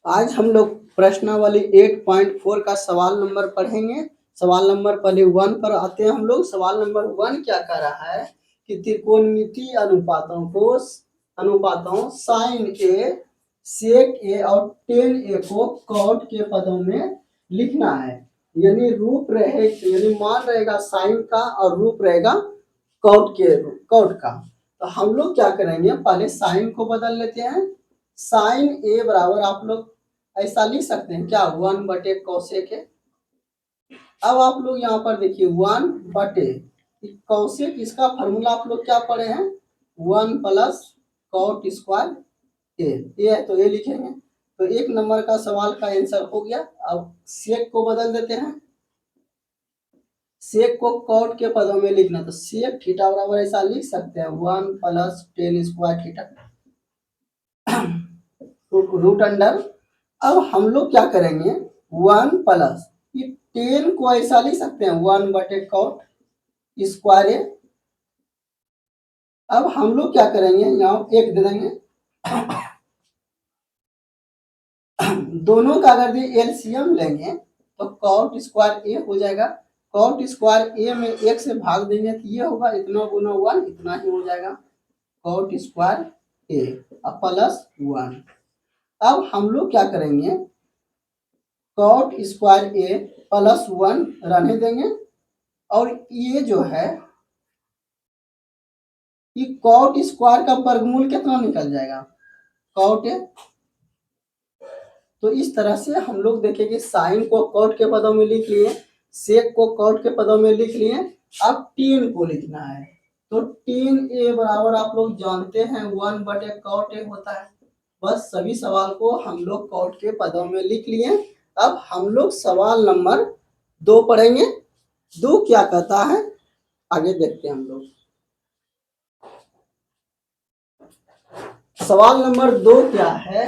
आज हम लोग प्रश्नावली 8.4 का सवाल नंबर पढ़ेंगे। सवाल नंबर पहले 1 पर आते हैं हम लोग। सवाल नंबर 1 क्या कह रहा है कि त्रिकोणमितीय अनुपातों साइन ए, सेक ए और टेन ए को कॉट के पदों में लिखना है। यानी मान रहेगा साइन का और रूप रहेगा कॉट का। तो हम लोग क्या करेंगे, पहले साइन को बदल लेते हैं। साइन ए बराबर आप लोग ऐसा लिख सकते हैं क्या, 1 कोसेक है। अब आप लोग यहाँ पर देखिए 1 कोसेक, इसका फॉर्मूला आप लोग क्या पढ़े हैं, 1 प्लस कॉट स्क्वायर ए है तो ए लिखेंगे। तो 1 नंबर का सवाल का आंसर हो गया। अब सेक को बदल देते हैं। सेक को कॉट के पदों में लिखना, तो सेक थीटा बराबर ऐसा लिख सकते हैं 1 plus tan square theta root under. अब हम लोग क्या करेंगे, 1 प्लस ये 10 को ऐसा लिख सकते हैं 1/कॉट स्क्वायर ए। अब हम लोग क्या करेंगे, यहाँ एक दे देंगे दोनों का अगर एलसीएम लेंगे तो कॉट स्क्वायर ए हो जाएगा। कॉट स्क्वायर ए में 1 से भाग देंगे तो ये होगा इतना गुना 1, इतना ही हो जाएगा कॉट स्क्वायर ए प्लस 1। अब हम लोग क्या करेंगे, कॉट स्क्वायर ए प्लस 1 रहने देंगे और ये जो है ये कॉट स्क्वायर का वर्गमूल कितना निकल जाएगा, कॉट ए। तो इस तरह से हम लोग देखेंगे साइन को कॉट के पदों में लिख लिए, सेक को कॉट के पदों में लिख लिए। अब टेन को लिखना है, तो टेन ए बराबर आप लोग जानते हैं 1/कॉट ए होता है। बस सभी सवाल को हम लोग कॉट के पदों में लिख लिए। अब हम लोग सवाल नंबर 2 पढ़ेंगे। 2 क्या कहता है आगे देखते हैं हम लोग। सवाल नंबर 2 क्या है,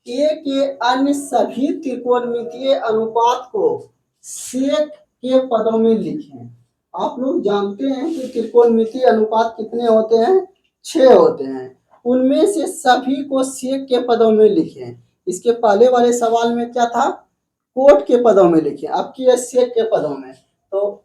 ए के अन्य सभी त्रिकोणमितीय अनुपात को सेक के पदों में लिखें। आप लोग जानते हैं कि त्रिकोणमितीय अनुपात कितने होते हैं, 6 होते हैं। उनमें से सभी को सेक के पदों में लिखें। इसके पहले वाले सवाल में क्या था, कोट के पदों में लिखें, अब की सेक के पदों में। तो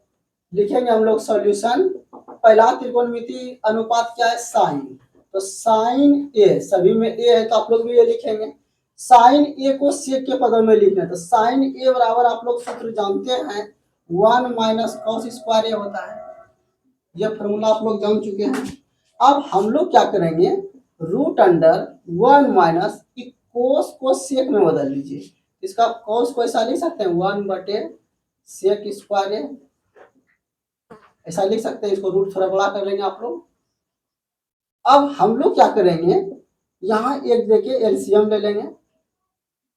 लिखेंगे हम लोग सॉल्यूशन। पहला त्रिकोणमितीय अनुपात क्या है, साइन। तो साइन ए, सभी में ए है तो आप लोग भी ये लिखेंगे। साइन ए को सेक के पदों में लिखना है, तो साइन ए बराबर आप लोग सूत्र जानते हैं 1 माइनस कॉस स्क्वायर ए होता है। यह फॉर्मूला आप लोग जान चुके हैं। अब हम लोग क्या करेंगे, रूट अंडर 1 माइनस कोस को सेक में बदल लीजिए। इसका कोस को ऐसा लिख सकते हैं 1/सेक स्क्वायर ए, ऐसा लिख सकते हैं। इसको रूट थोड़ा बड़ा कर लेंगे आप लोग। अब हम लोग क्या करेंगे, यहाँ एक देखिए एलसीएम ले लेंगे,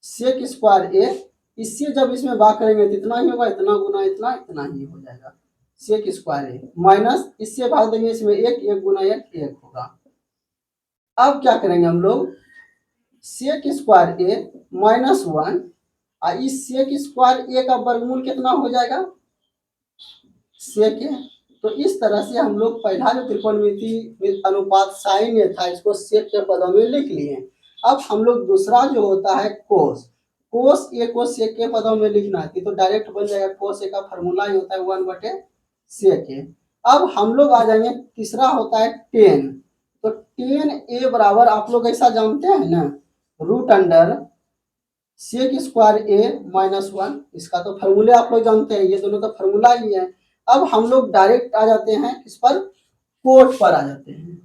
सेक स्क्वायर ए, इससे जब इसमें भाग करेंगे तो इतना ही होगा, इतना गुना इतना, इतना ही हो जाएगा सेक स्क्वायर ए, माइनस इससे भाग देंगे इसमें 1 गुना 1 होगा। अब क्या करेंगे हम लोग, सेक स्क्वायर ए माइनस 1 और इस सेक स्क्वायर ए का वर्गमूल कितना हो जाएगा, सेक ए। तो इस तरह से हम लोग पहला जो त्रिकोणमितीय अनुपात साइन ए था, इसको सेक के पदों में लिख लिए। अब हम लोग दूसरा जो होता है कोस, कोस ए को सेक के पदों में लिखना है तो डायरेक्ट बन जाएगा, कोस ए का फॉर्मूला ही होता है 1/सेक ए। अब हम लोग आ जाएंगे, तीसरा होता है टेन। तो टेन ए बराबर आप लोग ऐसा जानते हैं ना, रूट अंडर सेक स्क्वायर ए माइनस 1। इसका तो फॉर्मूले आप लोग जानते हैं, ये दोनों का फॉर्मूला ही है। अब हम लोग डायरेक्ट आ जाते हैं इस पर, कोट पर आ जाते हैं।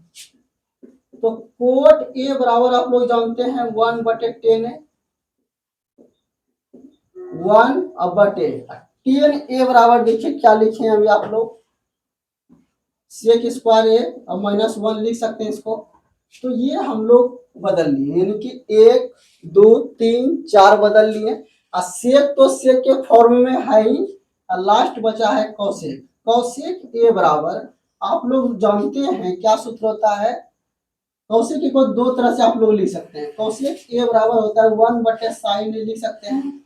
तो कोट ए बराबर आप लोग जानते हैं 1/10 है, 1/10 ए बराबर देखिए क्या लिखे हैं अभी आप लोग, सेक स्क्वायर ए और माइनस 1 लिख सकते हैं इसको। तो ये हम लोग बदल लिए, यानी कि 1 2 3 4 बदल लिए। और सेक तो सेक के फॉर्म में है ही, लास्ट बचा है कौशिक। कौशिक ए बराबर आप लोग जानते हैं क्या सूत्र होता है, कौशिक को 2 तरह से आप लोग लिख सकते हैं। कौशिक ए बराबर होता है 1/साइन ए लिख सकते हैं,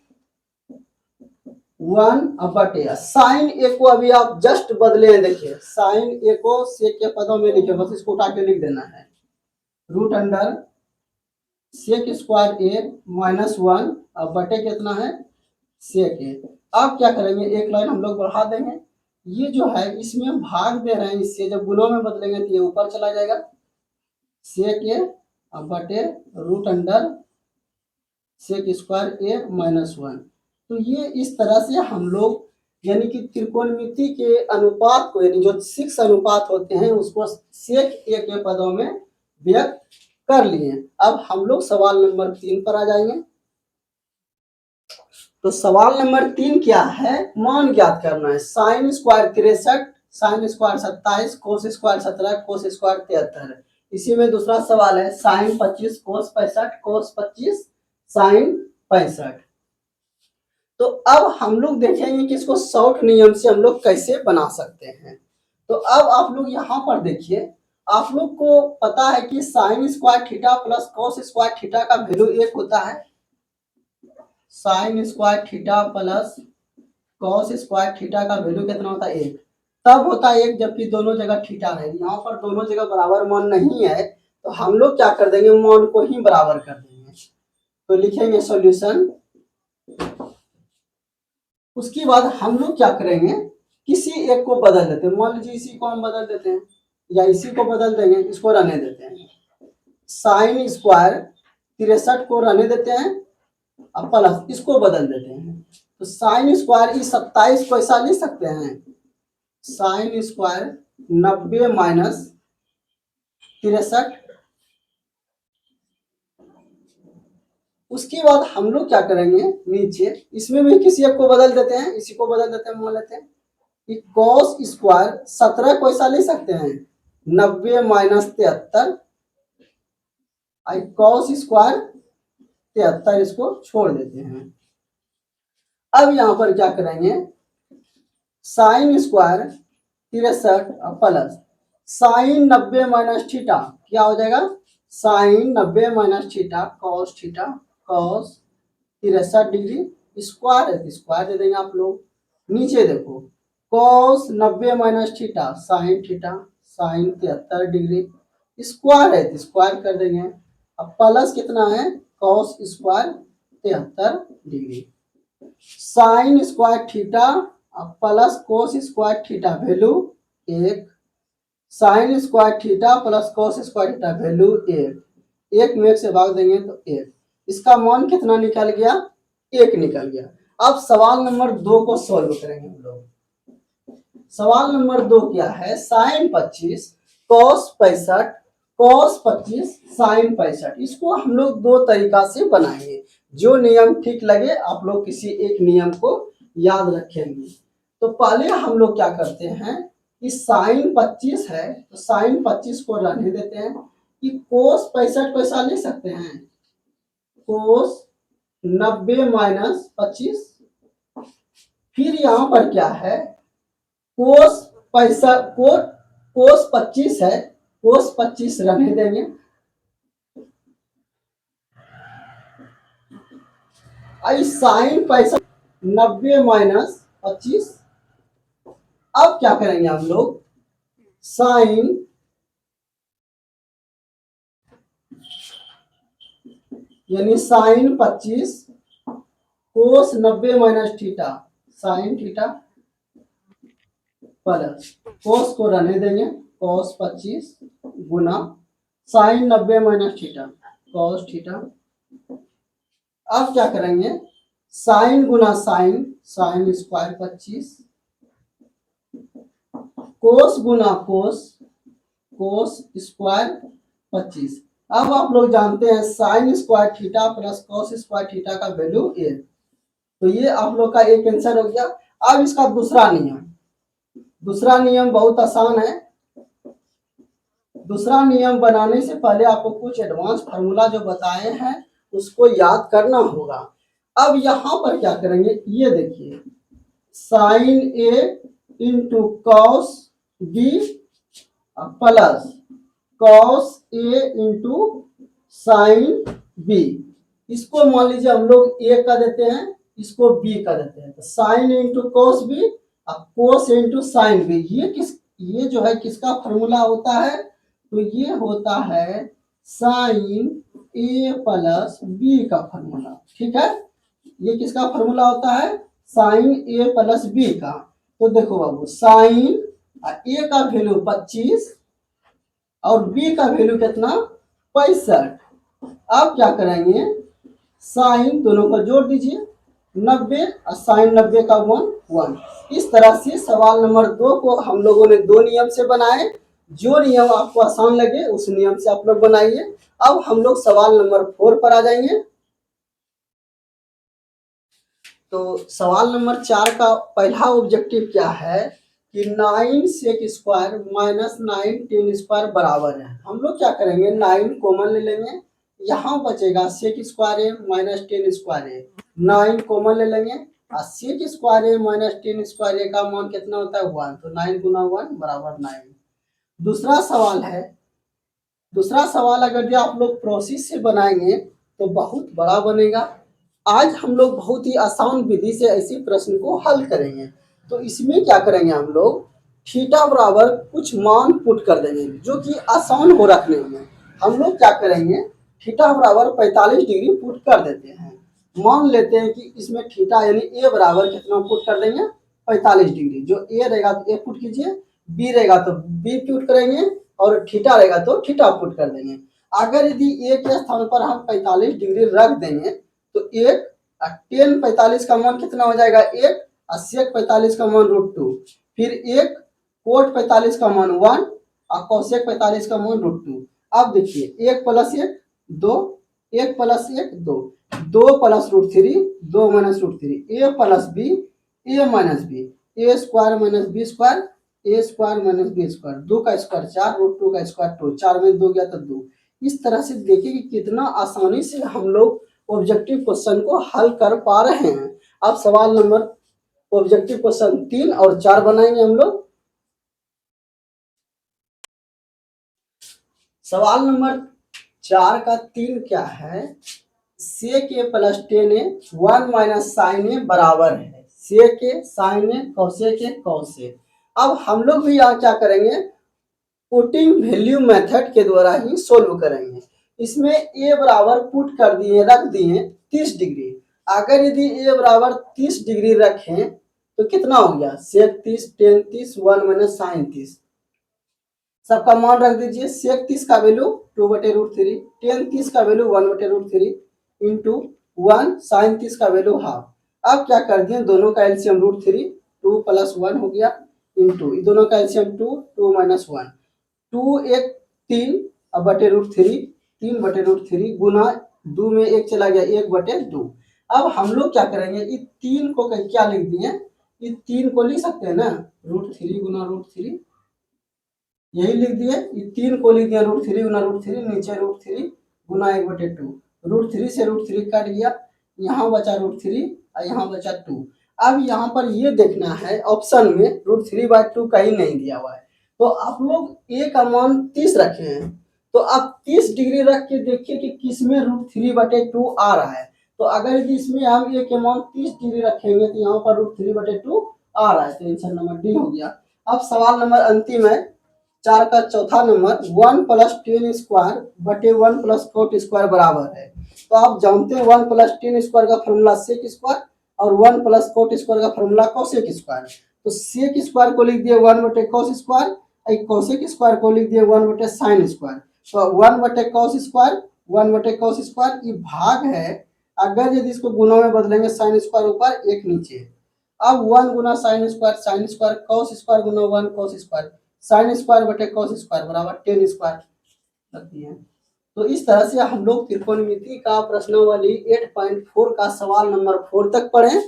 1/, साइन ए को अभी आप जस्ट बदले हैं, देखिए साइन ए को सेक के पदों में लिखे, बस इसको उठा के लिख देना है, रूट अंडर सेक स्क्वायर ए -1 अब बटे कितना है सेक ए। अब क्या करेंगे, एक लाइन हम लोग बढ़ा देंगे, ये जो है इसमें हम भाग दे रहे हैं, इससे जब गुणों में बदलेंगे तो ये ऊपर चला जाएगा सेक ए अब बटे रूट अंडर सेक स्क्वायर ए -1। तो ये इस तरह से हम लोग यानी कि त्रिकोणमिति के अनुपात को, यानी जो 6 अनुपात होते हैं उसको सेक ए के पदों में व्यक्त कर लिए। अब हम लोग सवाल नंबर 3 पर आ जाएंगे। तो सवाल नंबर 3 क्या है, मान ज्ञात करना है। Sign square 63, sine square 27, cos square 17, cos square 73। इसी में दूसरा सवाल है साइन 25, कोस 65, कोस 25, साइन 65। तो अब हम लोग देखेंगे कि इसको शॉर्ट नियम से हम लोग कैसे बना सकते हैं। तो अब आप लोग यहाँ पर देखिए, आप लोग को पता है कि sign square theta plus cos square theta का वैल्यू 1 होता है। Sign square theta plus cos square theta का वैल्यू कितना होता है 1, तब होता है 1 जबकि दोनों जगह थीटा है। यहाँ पर दोनों जगह बराबर मान नहीं है, तो हम लोग क्या कर देंगे, मान को ही बराबर कर देंगे। तो लिखेंगे सॉल्यूशन। उसके बाद हम लोग क्या करेंगे, किसी एक को बदल देते हैं। मान लीजिए इसी को हम बदल देते हैं या इसी को बदल देंगे, इसको रहने देते हैं। साइन स्क्वायर 63 को रहने देते हैं, अब प्लस इसको बदल देते हैं। तो साइन स्क्वायर इस 27 को ऐसा लिख सकते हैं, साइन स्क्वायर 90 माइनस 63। उसके बाद हम लोग क्या करेंगे, नीचे इसमें भी किसी एक को बदल देते हैं, इसी को बदल देते हैं। मान लेते हैं कि कॉस स्क्वायर 17 को ऐसा ले सकते हैं 90 माइनस 73, कॉस स्क्वायर 73 इसको छोड़ देते हैं। अब यहां पर क्या करेंगे, sine square 63 plus sine 90 minus theta, क्या हो जाएगा sine 90 minus theta cos theta cos 63 degree square है, स्क्वायर दे देंगे आप लोग। नीचे देखो cos 90 minus theta sine 73 degree square है, तो स्क्वायर कर देंगे। अब प्लस कितना है cos square 73 degree, sine square theta plus cos square theta value 1, sine square theta plus cos square theta value 1, 1 में 1 से भाग देंगे तो 1, इसका मान कितना निकल गया 1 निकल गया। अब सवाल नंबर 2 को सॉल्व करेंगे हम लोग। सवाल नंबर 2 क्या है, साइन 25 कॉस 65 कॉस 25 साइन 65। इसको हम लोग 2 तरीका से बनाएंगे, जो नियम ठीक लगे आप लोग किसी एक नियम को याद रखेंगे। तो पहले हम लोग क्या करते हैं कि साइन 25 है तो साइन 25 को रहने देते हैं, कि कोस 65 को ऐसा ले सकते हैं कोस 90 माइनस 25। फिर यहाँ पर क्या है कोस 25 है, कोस 25 रहने देंगे। आई साइन 65 90 माइनस 25। अब क्या करेंगे हम लोग, साइन यानी sine 25 cos 90 minus theta sine theta plus cos को रहने देंगे कोस 25 गुना sine 90 minus theta cos theta. अब क्या करेंगे साइन गुना साइन साइन स्क्वायर 25 कोस गुना कोस कोस स्क्वायर 25। अब आप लोग जानते हैं sine square theta plus cos square theta का वैल्यू 1, तो ये आप लोग का एक आंसर हो गया। अब इसका दूसरा नियम बहुत आसान है। दूसरा नियम बनाने से पहले आपको कुछ एडवांस फार्मूला जो बताए हैं उसको याद करना होगा। अब यहाँ पर क्या करेंगे, ये देखिए sine A into cos B plus cos A into sine B. इसको मान लीजिए हम लोग ए का देते हैं, इसको बी का देते हैं, तो साइन इंटू कॉस बी और कोस इंटू साइन बी। ये जो है किसका फॉर्मूला होता है, तो ये होता है साइन ए प्लस बी का फॉर्मूला, ठीक है। ये किसका फॉर्मूला होता है, साइन ए प्लस बी का। तो देखो बाबू, साइन ए का वैल्यू 25 और बी का वैल्यू कितना, 65। अब क्या करेंगे, साइन दोनों को जोड़ दीजिए, 90 और साइन 90 का 1। इस तरह से सवाल नंबर 2 को हम लोगों ने 2 नियम से बनाए। जो नियम आपको आसान लगे उस नियम से आप लोग बनाइए। अब हम लोग सवाल नंबर 4 पर आ जाएंगे। तो सवाल नंबर 4 का पहला ऑब्जेक्टिव क्या है कि 9 sec square minus 9 tan square बराबर है। हम लोग क्या करेंगे, 9 कॉमन ले लेंगे, यहाँ बचेगा सेक स्क्वायर है माइनस 10 स्क्वायर है, 9 कॉमन ले लेंगे और सेक स्क्वायर है माइनस 10 स्क्वायर है का मान कितना होता है, 1। तो 9 गुना 1 बराबर 9। दूसरा सवाल है, दूसरा सवाल अगर जो आप लोग प्रोसेस से बनाएंगे तो बहुत बड़ा बनेगा। आज हम लोग बहुत ही आसान विधि से ऐसे प्रश्न को हल करेंगे। तो इसमें क्या करेंगे, हम लोग थीटा बराबर कुछ मान पुट कर देंगे जो कि आसान हो रखने में। हम लोग क्या करेंगे, थीटा बराबर 45 डिग्री पुट कर देते हैं। मान लेते हैं कि इसमें थीटा यानी ए बराबर कितना पुट कर देंगे, 45 डिग्री। जो ए रहेगा तो ए पुट कीजिए, बी रहेगा तो बी पुट करेंगे और थीटा रहेगा तो थीटा पुट कर देंगे। अगर यदि ए के स्थान पर हम 45 डिग्री रख देंगे तो एक टेन 45 का मान कितना हो जाएगा, एक और सेक 45 का मान √2, फिर एक कोट 45 का मान 1 और कोसेक 45 का मान √2। अब देखिए 1 + 1 2, 1 + 1 2, 2 + √3 2 - √3, a + b a - b, a square minus B square, a square minus B square, 2 का स्क्वायर 4, √2 का स्क्वायर 2, 4 में 2 गया तो 2। इस तरह से देखिए कि कितना आसानी से हम लोग ऑब्जेक्टिव क्वेश्चन को हल कर पा रहे हैं। अब सवाल नंबर ऑब्जेक्टिव क्वेश्चन 3 और 4 बनाएंगे हम लोग। सवाल नंबर 4 का 3 क्या है, sec A plus 10 A 1 minus sine A बराबर है sec A sine A cosec A cos A. अब हम लोग भी यहाँ क्या करेंगे, पुटिंग वैल्यू मेथड के द्वारा ही सोल्व करेंगे। इसमें ए बराबर पुट कर दिए, रख दिए 30 डिग्री। अगर यदि ए बराबर 30 डिग्री रखें तो कितना हो गया, सेक 30 टेन 30 1 माइनस साइन 30। सबका मान रख दीजिए, सेक 30 का वैल्यू 2/√3, टेन 30 का वैल्यू 1/√3 इंटू 1 साइन 30 का वैल्यू हाफ। अब क्या कर दिए, दोनों का एलसीएम √3, 2 + 1 हो गया इंटू दोनों का एलसीएम 2, 2 - 1, 2 एक 3 /√3, 3/√3 गुना 2 में 1 चला गया 1/2। अब हम लोग क्या करेंगे, इस 3 को क्या लिख दिए, इस 3 को लिख सकते हैं ना, √3 गुना √3, यही लिख दिए। ये 3 को लिख दिया √3 गुना √3, नीचे √3 गुना 1/2, √3 से √3 कट गया, यहाँ बचा √3 और यहाँ बचा 2। अब यहाँ पर ये देखना है, ऑप्शन में √3/2 कहीं नहीं दिया हुआ है। तो आप लोग ए का मान 30 रखे हैं, तो आप 30 डिग्री रख के देखिए कि किसमें √3/2 आ रहा है। तो अगर इसमें हम ए के मान 30 डिग्री रखेंगे तो यहाँ पर √3/2 आ रहा है, तो आंसर नंबर डी हो गया। अब सवाल नंबर अंतिम है, 4 का चौथा नंबर, 1 + 10 स्क्वायर बटे 1 + कोट स्क्वायर बराबर है। तो आप जानते हैं 1 + 10 स्क्वायर का फॉर्मूला सेक स्क्वायर और 1 + कोट स्क्वायर का फॉर्मूला कोसेक स्क्वायर। तो सेक स्क्वायर को लिख दिए 1/cos स्क्वायर, कोसेक स्क्वायर को लिख दिए 1/sin स्क्वायर। तो 1/cos स्क्वायर 1/cos स्क्वायर ये भाग है, अगर यदि इसको गुना में बदलेंगे साइन स्क्वायर ऊपर एक नीचे। अब 1 गुना साइन स्क्वायर कॉस स्क्वायर गुना 1 कॉस स्क्वायर, साइन स्क्वायर बटे कॉस स्क्वायर बराबर 10 स्क्वायर लगती है। तो इस तरह से हम लोग त्रिकोणमिति का प्रश्नावली 8.4 का सवाल नंबर 4 तक पढ़े।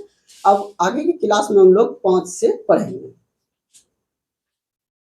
अब आगे की क्लास में हम लोग 5 से पढ़ेंगे।